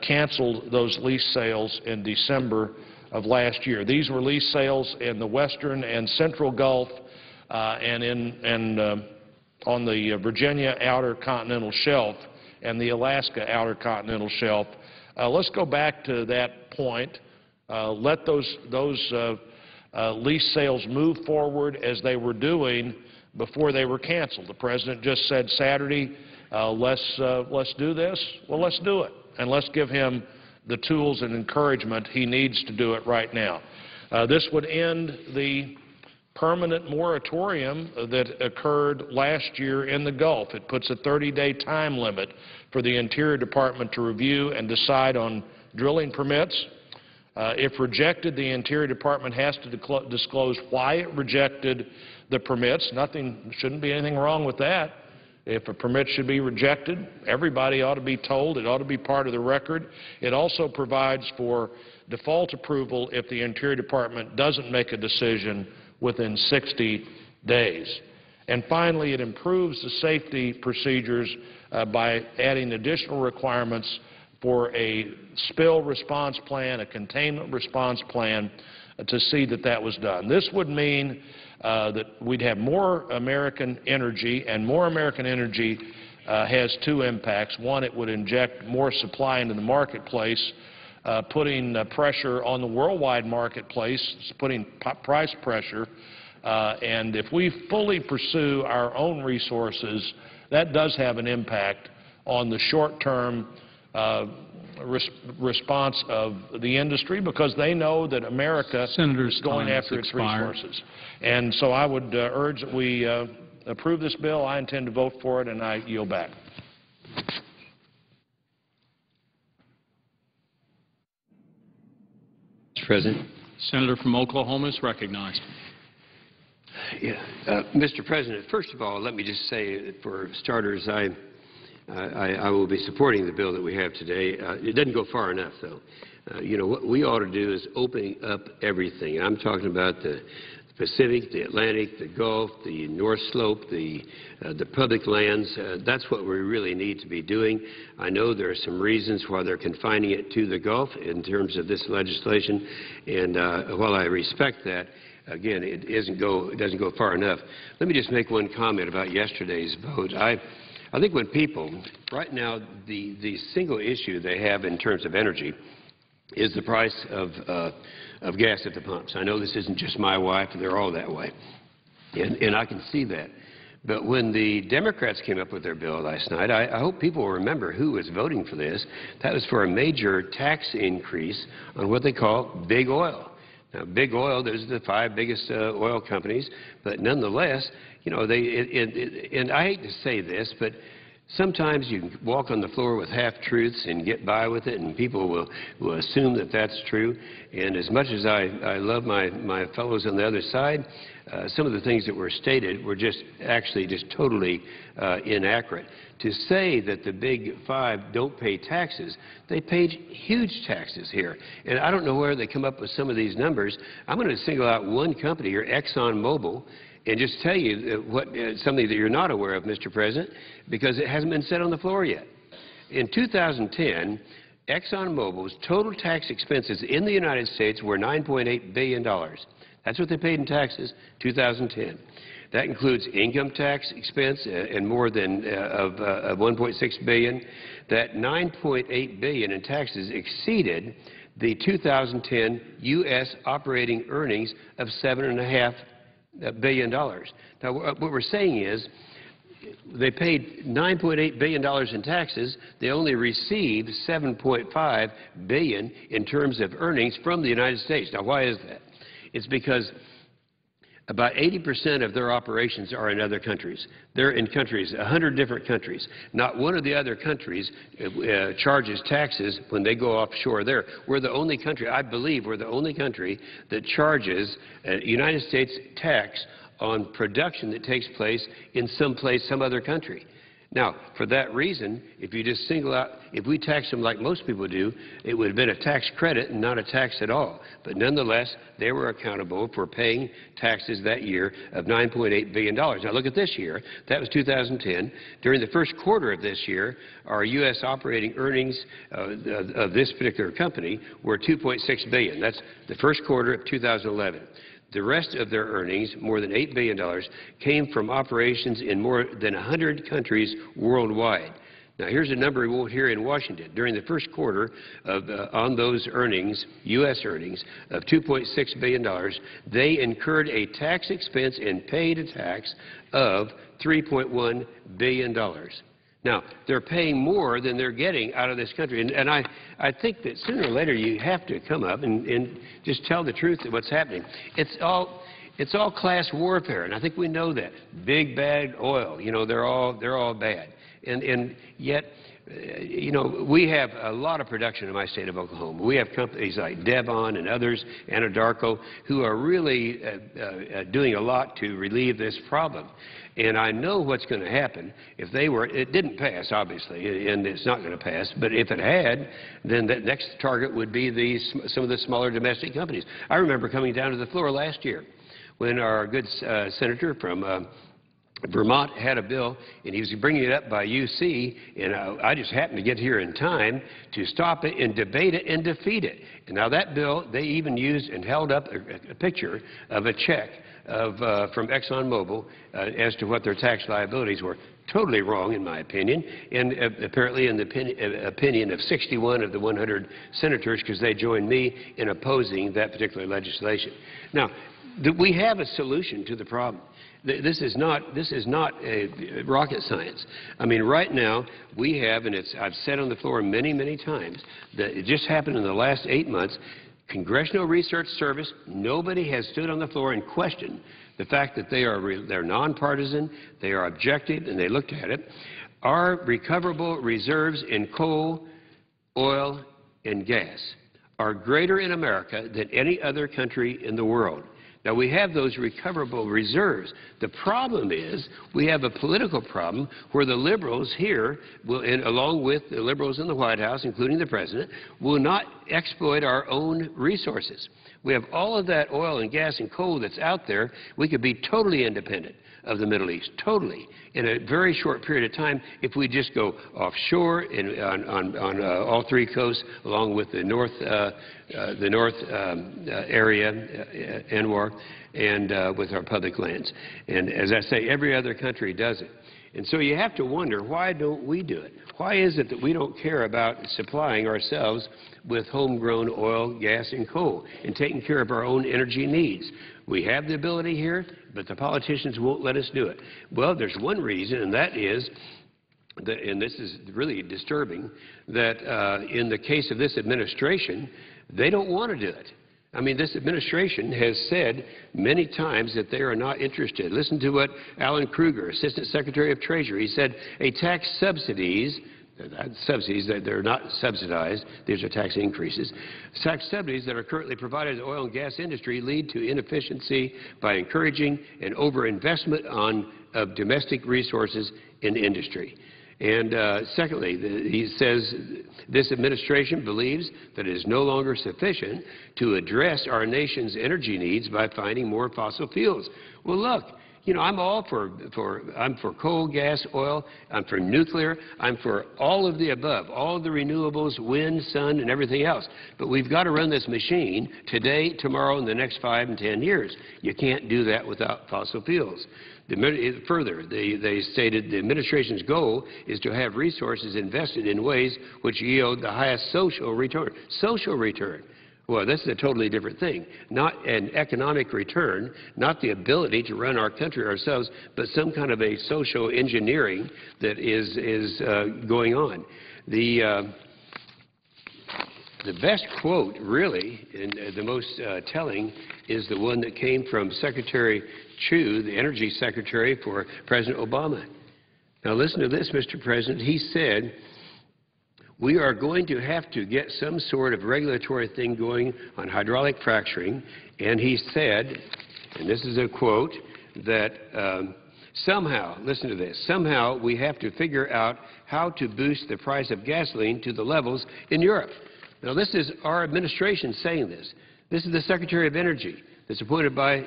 canceled those lease sales in December of last year. These were lease sales in the Western and Central Gulf and on the Virginia Outer Continental Shelf and the Alaska Outer Continental Shelf. Let's go back to that point. Let those lease sales move forward as they were doing before they were canceled. The President just said Saturday, let's do this. Well, let's do it, and let's give him the tools and encouragement he needs to do it right now. This would end the permanent moratorium that occurred last year in the Gulf. It puts a 30-day time limit for the Interior Department to review and decide on drilling permits. If rejected, the Interior Department has to disclose why it rejected the permits. Shouldn't be anything wrong with that. If a permit should be rejected, everybody ought to be told. It ought to be part of the record. It also provides for default approval if the Interior Department doesn't make a decision within 60 days. And finally, it improves the safety procedures by adding additional requirements for a spill response plan, a containment response plan, to see that that was done. This would mean that we'd have more American energy, and more American energy has two impacts. One, it would inject more supply into the marketplace, putting pressure on the worldwide marketplace, putting price pressure. And if we fully pursue our own resources, that does have an impact on the short-term response of the industry, because they know that America is going after its resources. And so I would urge that we approve this bill. I intend to vote for it, and I yield back. Mr. President. Senator from Oklahoma is recognized. Mr. President, first of all, let me just say, for starters, I will be supporting the bill that we have today. It doesn't go far enough, though. You know, what we ought to do is open up everything. I'm talking about the Pacific, the Atlantic, the Gulf, the North Slope, the public lands. That's what we really need to be doing. I know there are some reasons why they're confining it to the Gulf in terms of this legislation, and while I respect that, again, it doesn't go far enough. Let me just make one comment about yesterday's vote. I think when people, right now, the single issue they have in terms of energy is the price of gas at the pumps. I know this isn't just my wife. They're all that way. And I can see that. But when the Democrats came up with their bill last night, I hope people will remember who was voting for this. That was for a major tax increase on what they call big oil. Now, big oil, those are the 5 biggest oil companies, but nonetheless, you know, and I hate to say this, but sometimes you can walk on the floor with half-truths and get by with it, and people will assume that that's true. And as much as I love my fellows on the other side, some of the things that were stated were actually totally inaccurate. To say that the big 5 don't pay taxes, they paid huge taxes here. And I don't know where they come up with some of these numbers. I'm going to single out one company here, ExxonMobil, and just tell you something that you're not aware of, Mr. President, because it hasn't been said on the floor yet. In 2010, ExxonMobil's total tax expenses in the United States were $9.8 billion. That's what they paid in taxes, 2010. That includes income tax expense and more than of $1.6 billion. That $9.8 billion in taxes exceeded the 2010 U.S. operating earnings of $7.5 billion. Now, what we're saying is they paid $9.8 billion in taxes. They only received $7.5 billion in terms of earnings from the United States. Now, why is that? It's because about 80% of their operations are in other countries. They're in countries, 100 different countries. Not one of the other countries charges taxes when they go offshore there. We're the only country, I believe we're the only country that charges United States tax on production that takes place in some other country. Now, for that reason, if you just single out, if we tax them like most people do, it would have been a tax credit and not a tax at all. But nonetheless, they were accountable for paying taxes that year of $9.8 billion. Now, look at this year. That was 2010. During the first quarter of this year, our U.S. operating earnings of this particular company were $2.6 billion. That's the first quarter of 2011. The rest of their earnings, more than $8 billion, came from operations in more than 100 countries worldwide. Now, here's a number we won't hear in Washington. During the first quarter on those earnings, U.S. earnings of $2.6 billion, they incurred a tax expense and paid a tax of $3.1 billion. Now, they're paying more than they're getting out of this country. And I think that sooner or later you have to come up and just tell the truth of what's happening. It's all class warfare, and I think we know that. Big, bad oil, you know, they're all bad. And yet you know, we have a lot of production in my state of Oklahoma. We have companies like Devon and others, Anadarko, who are really doing a lot to relieve this problem. And I know what's going to happen if they were, it didn't pass, obviously, and it's not going to pass, but if it had, then the next target would be some of the smaller domestic companies. I remember coming down to the floor last year when our good senator from Vermont had a bill, and he was bringing it up by UC, and I just happened to get here in time to stop it and debate it and defeat it. And now that bill, they even used and held up a picture of a check from ExxonMobil as to what their tax liabilities were. Totally wrong, in my opinion, and apparently in the opinion of 61 of the 100 senators, because they joined me in opposing that particular legislation. Now, we have a solution to the problem. This is not a rocket science. I mean, right now we have, and I've said on the floor many, many times, that it just happened in the last 8 months. Congressional Research Service, nobody has stood on the floor and questioned the fact that they're nonpartisan, they are objective, and they looked at it. Our recoverable reserves in coal, oil, and gas are greater in America than any other country in the world. Now, we have those recoverable reserves. The problem is we have a political problem where the liberals here, and along with the liberals in the White House, including the president, will not exploit our own resources. We have all of that oil and gas and coal that's out there. We could be totally independent of the Middle East, totally, in a very short period of time if we just go offshore and on all three coasts, along with the north area, Anwar, and with our public lands. And as I say, every other country does it. And so you have to wonder, why don't we do it? Why is it that we don't care about supplying ourselves with homegrown oil, gas, and coal and taking care of our own energy needs? We have the ability here, but the politicians won't let us do it. Well, there's one reason, and that is, and this is really disturbing, that in the case of this administration, they don't want to do it. I mean, this administration has said many times that they are not interested. Listen to what Alan Kruger, Assistant Secretary of Treasury, he said, tax subsidies, they're not subsidized, these are tax increases. Tax subsidies that are currently provided to the oil and gas industry lead to inefficiency by encouraging an overinvestment of domestic resources in industry. And secondly, he says this administration believes that it is no longer sufficient to address our nation's energy needs by finding more fossil fuels. Well, look, you know, I'm for coal, gas, oil, I'm for nuclear, I'm for all of the above, all of the renewables, wind, sun, and everything else. But we've got to run this machine today, tomorrow, and the next 5 and 10 years. You can't do that without fossil fuels. Further, they stated the administration's goal is to have resources invested in ways which yield the highest social return. Social return. Well, this is a totally different thing. Not an economic return, not the ability to run our country ourselves, but some kind of a social engineering that is going on. The best quote, really, and the most telling, is the one that came from Secretary Chu, the Energy Secretary for President Obama. Now, listen to this, Mr. President. He said, we are going to have to get some sort of regulatory thing going on hydraulic fracturing. And he said, and this is a quote, that somehow, listen to this, somehow we have to figure out how to boost the price of gasoline to the levels in Europe. Now, this is our administration saying this. This is the Secretary of Energy that's appointed by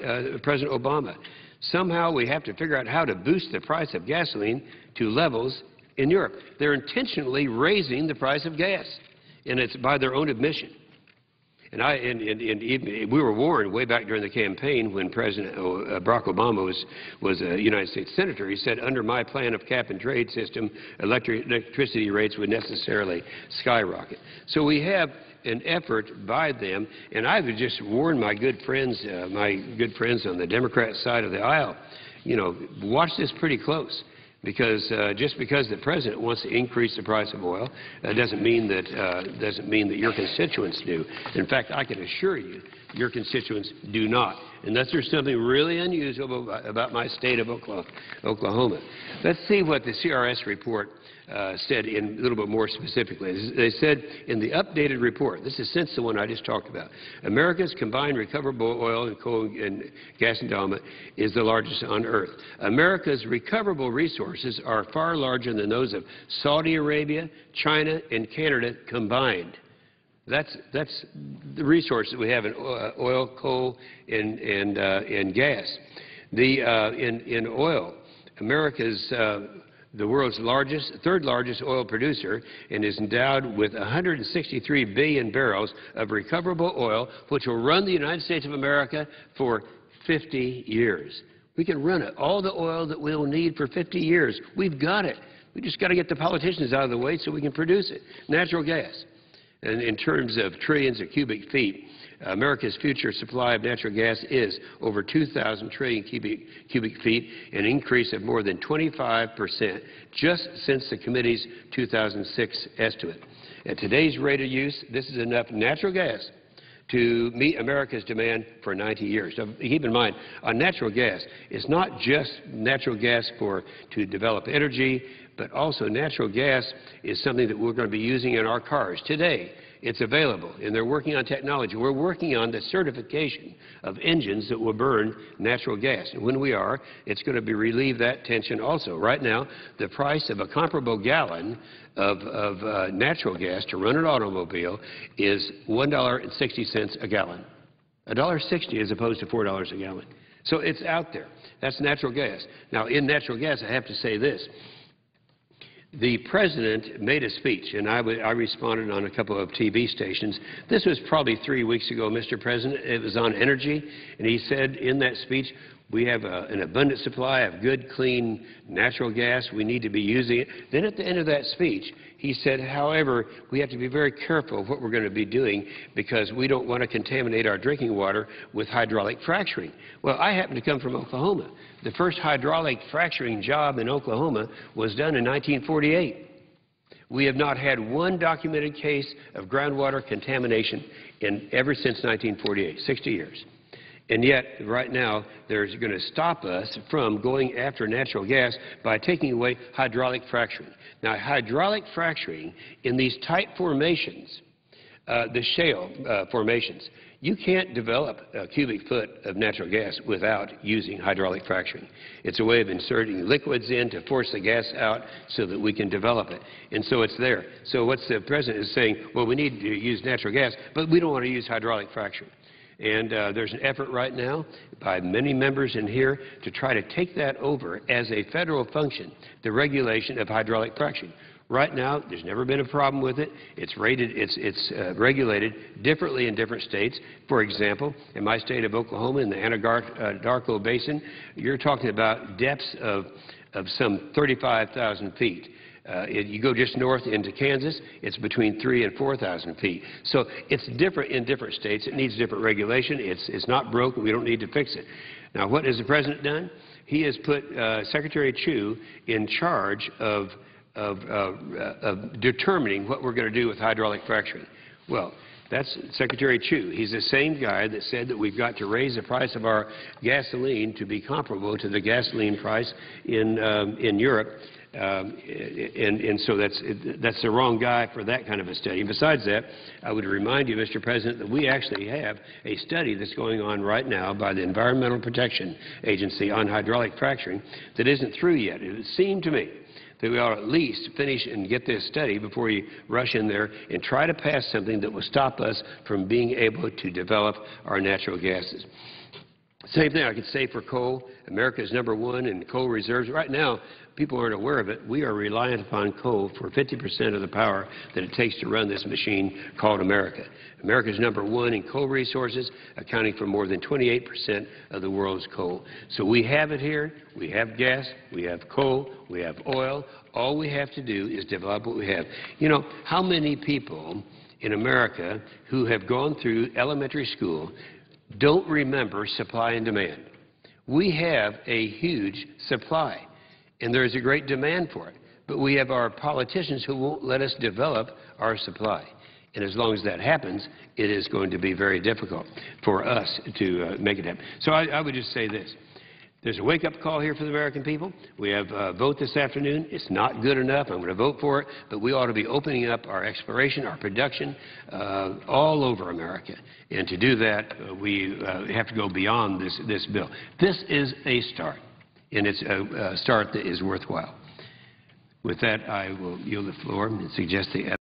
President Obama. Somehow we have to figure out how to boost the price of gasoline to levels in Europe. They're intentionally raising the price of gas, and it's by their own admission. And we were warned way back during the campaign when President Barack Obama was a United States Senator. He said, under my plan of cap-and-trade system, electricity rates would necessarily skyrocket. So we have an effort by them, and I would just warn my good friends on the Democrat side of the aisle, you know, watch this pretty close. Because just because the president wants to increase the price of oil doesn't mean that your constituents do. In fact, I can assure you, your constituents do not. Unless there's something really unusual about my state of Oklahoma. Let's see what the CRS report said in a little bit more specifically. They said in the updated report, this is since the one I just talked about, America's combined recoverable oil and coal and gas endowment is the largest on earth. America's recoverable resources are far larger than those of Saudi Arabia, China, and Canada combined. That's the resources that we have in oil, coal, and gas. In oil, America's the world's third largest oil producer, and is endowed with 163 billion barrels of recoverable oil, which will run the United States of America for 50 years. We can run it, all the oil that we'll need for 50 years. We've got it. We just got to get the politicians out of the way so we can produce it. Natural gas. And in terms of trillions of cubic feet, America's future supply of natural gas is over 2,000 trillion cubic feet, an increase of more than 25% just since the committee's 2006 estimate. At today's rate of use, this is enough natural gas to meet America's demand for 90 years. Now, keep in mind, on natural gas, it's not just natural gas to develop energy, but also natural gas is something that we're going to be using in our cars today. It's available, and they're working on technology. We're working on the certification of engines that will burn natural gas. And when we are, it's going to relieve that tension also. Right now, the price of a comparable gallon of natural gas to run an automobile is $1.60 a gallon. $1.60 as opposed to $4 a gallon. So it's out there. That's natural gas. Now, in natural gas, I have to say this. The President made a speech, and I responded on a couple of TV stations. This was probably 3 weeks ago, Mr. President. It was on energy, and he said in that speech, we have an abundant supply of good, clean natural gas. We need to be using it. Then at the end of that speech, he said, however, we have to be very careful of what we're going to be doing because we don't want to contaminate our drinking water with hydraulic fracturing. Well, I happen to come from Oklahoma. The first hydraulic fracturing job in Oklahoma was done in 1948. We have not had one documented case of groundwater contamination ever since 1948, 60 years. And yet, right now, they're going to stop us from going after natural gas by taking away hydraulic fracturing. Now, hydraulic fracturing in these tight formations, the shale formations, you can't develop a cubic foot of natural gas without using hydraulic fracturing. It's a way of inserting liquids in to force the gas out so that we can develop it. And so it's there. So what the President is saying, well, we need to use natural gas, but we don't want to use hydraulic fracturing. And there's an effort right now by many members in here to try to take that over as a federal function, the regulation of hydraulic fracturing. Right now, there's never been a problem with it. It's regulated differently in different states. For example, in my state of Oklahoma, in the Anadarko Basin, you're talking about depths of some 35,000 feet. You go just north into Kansas, it's between 3,000 and 4,000 feet. So it's different in different states. It needs different regulation. It's not broken. We don't need to fix it. Now, what has the President done? He has put Secretary Chu in charge of determining what we're going to do with hydraulic fracturing. Well, that's Secretary Chu. He's the same guy that said that we've got to raise the price of our gasoline to be comparable to the gasoline price in Europe. And so that's the wrong guy for that kind of a study. And besides that, I would remind you, Mr. President, that we actually have a study that's going on right now by the Environmental Protection Agency on hydraulic fracturing that isn't through yet. It would seem to me that we ought to at least finish and get this study before you rush in there and try to pass something that will stop us from being able to develop our natural gases. Same thing I could say for coal. America is #1 in coal reserves. Right now, people aren't aware of it. We are reliant upon coal for 50% of the power that it takes to run this machine called America. America is #1 in coal resources, accounting for more than 28% of the world's coal. So we have it here. We have gas. We have coal. We have oil. All we have to do is develop what we have. You know, how many people in America who have gone through elementary school don't remember supply and demand? We have a huge supply, and there is a great demand for it. But we have our politicians who won't let us develop our supply. And as long as that happens, it is going to be very difficult for us to make it happen. So I would just say this. There's a wake-up call here for the American people. We have a vote this afternoon. It's not good enough. I'm going to vote for it. But we ought to be opening up our exploration, our production, all over America. And to do that, we have to go beyond this bill. This is a start, and it's a start that is worthwhile. With that, I will yield the floor and suggest the